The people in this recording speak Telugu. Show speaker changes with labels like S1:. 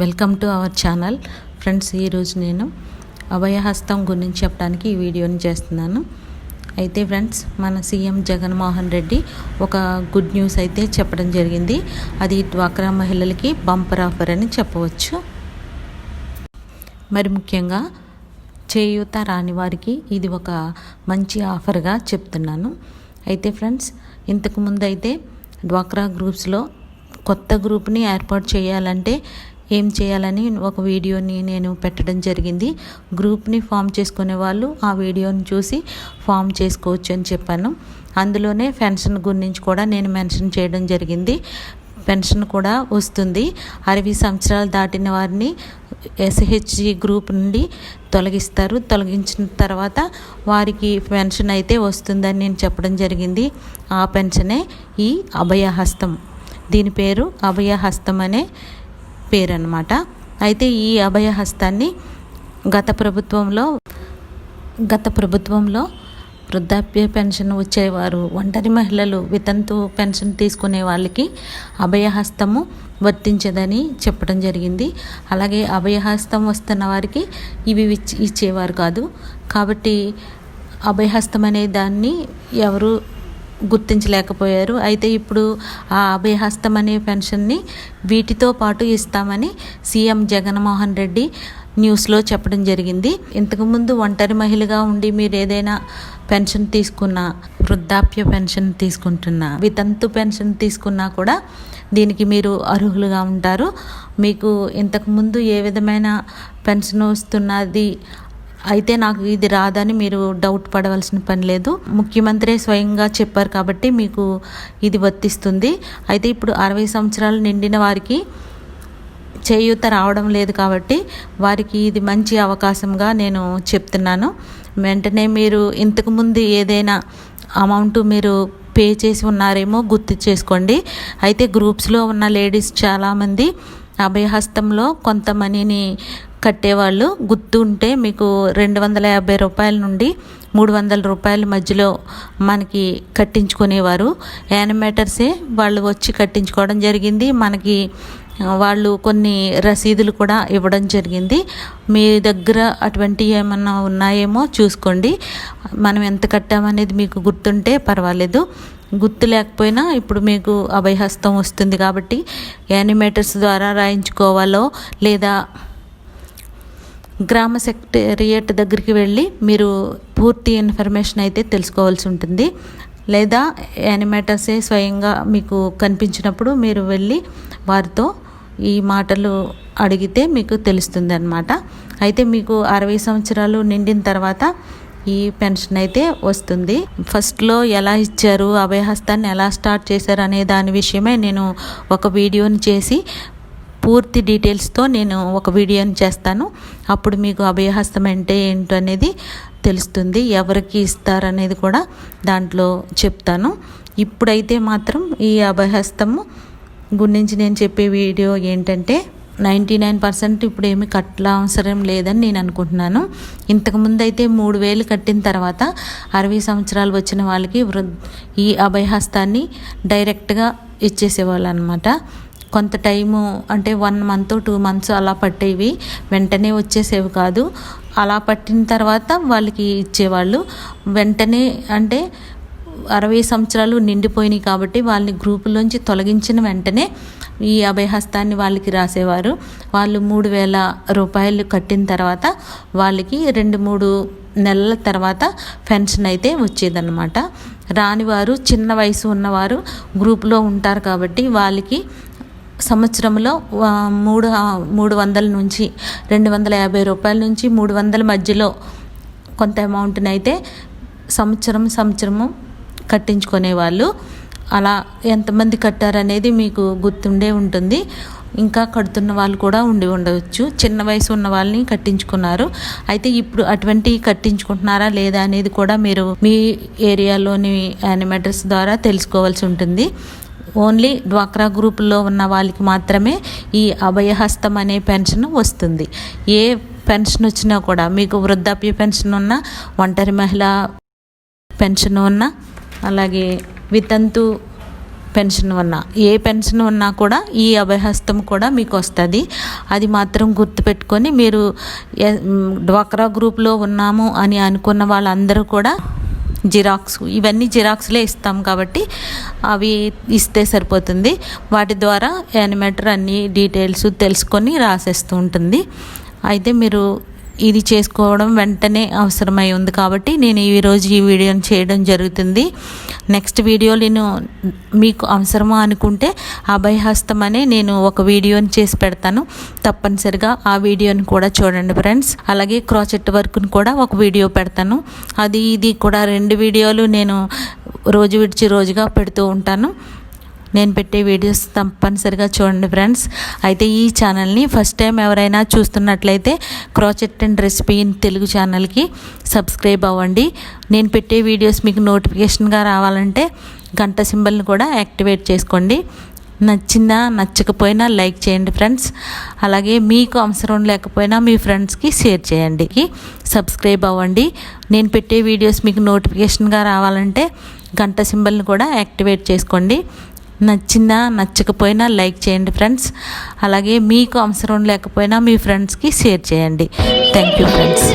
S1: Welcome to our channel friends. ఈరోజు నేను అభయహస్తం గురించి చెప్పడానికి ఈ వీడియోని చేస్తున్నాను. అయితే ఫ్రెండ్స్, మన సీఎం జగన్ మోహన్ రెడ్డి ఒక గుడ్ న్యూస్ అయితే చెప్పడం జరిగింది. అది డ్వాక్రా మహిళలకి బంపర్ ఆఫర్ అని చెప్పవచ్చు. మరి ముఖ్యంగా చేయూత రాని వారికి ఇది ఒక మంచి ఆఫర్గా చెప్తున్నాను. అయితే ఫ్రెండ్స్, ఇంతకుముందు అయితే డ్వాక్రా గ్రూప్స్లో కొత్త గ్రూప్ని ఏర్పాటు చేయాలంటే ఏం చేయాలని ఒక వీడియోని నేను పెట్టడం జరిగింది. గ్రూప్ని ఫామ్ చేసుకునే వాళ్ళు ఆ వీడియోని చూసి ఫామ్ చేసుకోవచ్చు అని చెప్పాను. అందులోనే పెన్షన్ గురించి కూడా నేను మెన్షన్ చేయడం జరిగింది. పెన్షన్ కూడా వస్తుంది. 60 సంవత్సరాలు దాటిన వారిని SHG గ్రూప్ నుండి తొలగిస్తారు. తొలగించిన తర్వాత వారికి పెన్షన్ అయితే వస్తుందని నేను చెప్పడం జరిగింది. ఆ పెన్షనే ఈ అభయహస్తం. దీని పేరు అభయహస్తం అనే పేరు అన్నమాట. అయితే ఈ అభయహస్తాన్ని గత ప్రభుత్వంలో వృద్ధాప్య పెన్షన్ వచ్చేవారు, ఒంటరి మహిళలు, వితంతు పెన్షన్ తీసుకునే వాళ్ళకి అభయహస్తము వర్తించదని చెప్పడం జరిగింది. అలాగే అభయహస్తం వస్తున్న వారికి ఇవి ఇచ్చేవారు కాదు. కాబట్టి అభయహస్తం అనే దాన్ని ఎవరు గుర్తించలేకపోయారు. అయితే ఇప్పుడు ఆ అభయహస్తం అనే పెన్షన్ని వీటితో పాటు ఇస్తామని సీఎం జగన్ మోహన్ రెడ్డి న్యూస్లో చెప్పడం జరిగింది. ఇంతకుముందు ఒంటరి మహిళగా ఉండి మీరు ఏదైనా పెన్షన్ తీసుకున్నా, వృద్ధాప్య పెన్షన్ తీసుకుంటున్నా, వితంతు పెన్షన్ తీసుకున్నా కూడా దీనికి మీరు అర్హులుగా ఉంటారు. మీకు ఇంతకుముందు ఏ విధమైన పెన్షన్ వస్తున్నది అయితే నాకు ఇది రాదని మీరు డౌట్ పడవలసిన పని లేదు. ముఖ్యమంత్రి స్వయంగా చెప్పారు కాబట్టి మీకు ఇది వర్తిస్తుంది. అయితే ఇప్పుడు 60 సంవత్సరాలు నిండిన వారికి చేయూత రావడం లేదు కాబట్టి వారికి ఇది మంచి అవకాశంగా నేను చెప్తున్నాను. వెంటనే మీరు ఇంతకుముందు ఏదైనా అమౌంట్ మీరు పే చేసి ఉన్నారేమో గుర్తు చేసుకోండి. అయితే గ్రూప్స్లో ఉన్న లేడీస్ చాలామంది అభయహస్తంలో కొంత మనీని కట్టేవాళ్ళు. గుర్తు ఉంటే మీకు 250 రూపాయల నుండి 300 రూపాయల మధ్యలో మనకి కట్టించుకునేవారు. యానిమేటర్సే వాళ్ళు వచ్చి కట్టించుకోవడం జరిగింది. మనకి వాళ్ళు కొన్ని రసీదులు కూడా ఇవ్వడం జరిగింది. మీ దగ్గర అటువంటి ఏమన్నా ఉన్నాయేమో చూసుకోండి. మనం ఎంత కట్టామనేది మీకు గుర్తుంటే పర్వాలేదు. గుర్తు లేకపోయినా ఇప్పుడు మీకు అభయహస్తం వస్తుంది కాబట్టి యానిమేటర్స్ ద్వారా రాయించుకోవాలో లేదా గ్రామ సెక్రటేరియట్ దగ్గరికి వెళ్ళి మీరు పూర్తి ఇన్ఫర్మేషన్ అయితే తెలుసుకోవాల్సి ఉంటుంది. లేదా యానిమేటర్సే స్వయంగా మీకు కనిపించినప్పుడు మీరు వెళ్ళి వారితో ఈ మాటలు అడిగితే మీకు తెలుస్తుంది అన్నమాట. అయితే మీకు 60 సంవత్సరాలు నిండిన తర్వాత ఈ పెన్షన్ అయితే వస్తుంది. ఫస్ట్లో ఎలా ఇచ్చారు, అభయహస్తాన్ని ఎలా స్టార్ట్ చేశారు అనే దాని విషయమే నేను ఒక వీడియోని చేసి పూర్తి డీటెయిల్స్తో నేను ఒక వీడియోని చేస్తాను. అప్పుడు మీకు అభయహస్తం అంటే ఏంటో అనేది తెలుస్తుంది. ఎవరికి ఇస్తారనేది కూడా దాంట్లో చెప్తాను. ఇప్పుడైతే మాత్రం ఈ అభయహస్తము గురించి నేను చెప్పే వీడియో ఏంటంటే 99% ఇప్పుడు ఏమి కట్టల అవసరం లేదని నేను అనుకుంటున్నాను. ఇంతకుముందు అయితే 3000 కట్టిన తర్వాత 60 సంవత్సరాలు వచ్చిన వాళ్ళకి ఈ అభయహస్తాన్ని డైరెక్ట్గా ఇచ్చేసేవాళ్ళు అనమాట. కొంత టైము అంటే 1 month 2 months అలా పట్టేవి, వెంటనే వచ్చేసేవి కాదు. అలా పట్టిన తర్వాత వాళ్ళకి ఇచ్చేవాళ్ళు. వెంటనే అంటే 60 సంవత్సరాలు నిండిపోయినాయి కాబట్టి వాళ్ళని గ్రూపులోంచి తొలగించిన వెంటనే ఈ అభయహస్తాన్ని వాళ్ళకి రాసేవారు. వాళ్ళు 3000 రూపాయలు కట్టిన తర్వాత వాళ్ళకి 2-3 నెలల తర్వాత పెన్షన్ అయితే వచ్చేదన్నమాట. రానివారు, చిన్న వయసు ఉన్నవారు గ్రూప్లో ఉంటారు కాబట్టి వాళ్ళకి సంవత్సరంలో 300 నుంచి 250 రూపాయల నుంచి 300 మధ్యలో కొంత అమౌంట్ని అయితే సంవత్సరము కట్టించుకునేవాళ్ళు. అలా ఎంతమంది కట్టారనేది మీకు గుర్తుండే ఉంటుంది. ఇంకా కడుతున్న వాళ్ళు కూడా ఉండవచ్చు. చిన్న వయసు ఉన్న వాళ్ళని కట్టించుకున్నారు. అయితే ఇప్పుడు అటువంటి కట్టించుకుంటున్నారా లేదా అనేది కూడా మీరు మీ ఏరియాలోని యానిమేటర్స్ ద్వారా తెలుసుకోవాల్సి ఉంటుంది. ఓన్లీ డ్వాక్రా గ్రూపుల్లో ఉన్న వాళ్ళకి మాత్రమే ఈ అభయహస్తం అనే పెన్షన్ వస్తుంది. ఏ పెన్షన్ వచ్చినా కూడా మీకు వృద్ధాప్య పెన్షన్ ఉన్నా, ఒంటరి మహిళ పెన్షన్ ఉన్నా, అలాగే వితంతు పెన్షన్ ఉన్నా, ఏ పెన్షన్ ఉన్నా కూడా ఈ అభయహస్తం కూడా మీకు వస్తుంది. అది మాత్రం గుర్తుపెట్టుకొని మీరు డ్వాక్రా గ్రూప్లో ఉన్నాము అని అనుకున్న వాళ్ళందరూ కూడా జిరాక్స్, ఇవన్నీ జిరాక్స్లే ఇస్తాం కాబట్టి అవి ఇస్తే సరిపోతుంది. వాటి ద్వారా యానిమేటర్ అన్ని డీటెయిల్స్ తెలుసుకొని రాసేస్తూ ఉంటుంది. అయితే మీరు ఇది చేసుకోవడం వెంటనే అవసరమై ఉంది కాబట్టి నేను ఈరోజు ఈ వీడియోని చేయడం జరుగుతుంది. నెక్స్ట్ వీడియో నేను మీకు అవసరమా అనుకుంటే అభయహస్తం అనే నేను ఒక వీడియోని చేసి పెడతాను, తప్పనిసరిగా ఆ వీడియోని కూడా చూడండి ఫ్రెండ్స్. అలాగే క్రోచెట్ వర్క్ని కూడా ఒక వీడియో పెడతాను, అది ఇది కూడా 2 వీడియోలు నేను రోజు విడిచి రోజుగా పెడుతూ ఉంటాను. నేను పెట్టే వీడియోస్ తప్పనిసరిగా చూడండి ఫ్రెండ్స్. అయితే ఈ ఛానల్ని ఫస్ట్ టైం ఎవరైనా చూస్తున్నట్లయితే crochet and recipe in Telugu ఛానల్కి సబ్స్క్రైబ్ అవ్వండి. నేను పెట్టే వీడియోస్ మీకు నోటిఫికేషన్గా రావాలంటే గంట సింబల్ని కూడా యాక్టివేట్ చేసుకోండి. నచ్చిందా నచ్చకపోయినా లైక్ చేయండి ఫ్రెండ్స్. అలాగే మీకు అవసరం లేకపోయినా మీ ఫ్రెండ్స్కి షేర్ చేయండి. సబ్స్క్రైబ్ అవ్వండి. నేను పెట్టే వీడియోస్ మీకు నోటిఫికేషన్గా రావాలంటే గంట సింబల్ని కూడా యాక్టివేట్ చేసుకోండి. నచ్చిందా నచ్చకపోయినా లైక్ చేయండి ఫ్రెండ్స్. అలాగే మీకు అవసరం లేకపోయినా మీ ఫ్రెండ్స్కి షేర్ చేయండి. Thank you friends.